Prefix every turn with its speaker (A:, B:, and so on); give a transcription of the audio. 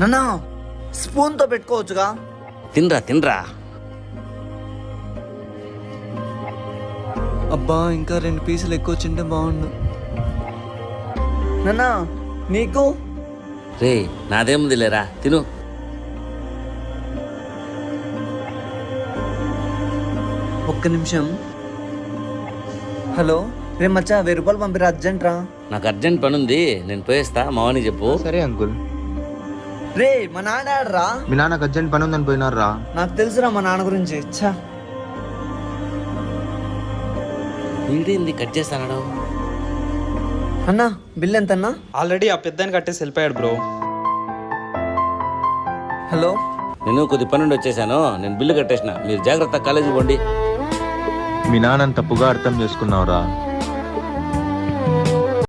A: నాన్న స్పూన్తో పెట్టుకోవచ్చుగా.
B: తినరా తినరా.
C: అబ్బా ఇంకా 2 పీసులు ఎక్కువ వచ్చింటే బాగుండు.
A: నాన్న నీకు
B: రే నాదేముంది లేరా, తిను.
A: ఒక్క నిమిషం. హలో రే మచ్చా 1000 రూపాయలు పంపిరా, అర్జెంట్ రా.
B: నాకు అర్జెంట్ పని ఉంది, నేను పోయేస్తా. మావని చెప్పు.
D: సరే అంకుల్.
A: రే మా నాన్న రా.
D: మీ నాన్నకు అర్జెంట్ పని ఉందని పోయినారా?
A: నాకు తెలుసురా మా నాన్న గురించి. ఛా
B: వీడేంది కట్ చేస్తాడు.
A: అన్న బిల్ ఎంతన్నా?
E: ఆల్రెడీ ఆ పెద్దని కట్టేసి వెళ్ళిపోయాడు బ్రో.
A: హలో
B: నేను కొద్ది పని నుండి వచ్చేసాను, నేను బిల్లు కట్టేసిన. మీరు జాగ్రత్త కాలేజీ పోండి.
D: మీ నాన్నని తప్పుగా అర్థం చేసుకున్నావురా.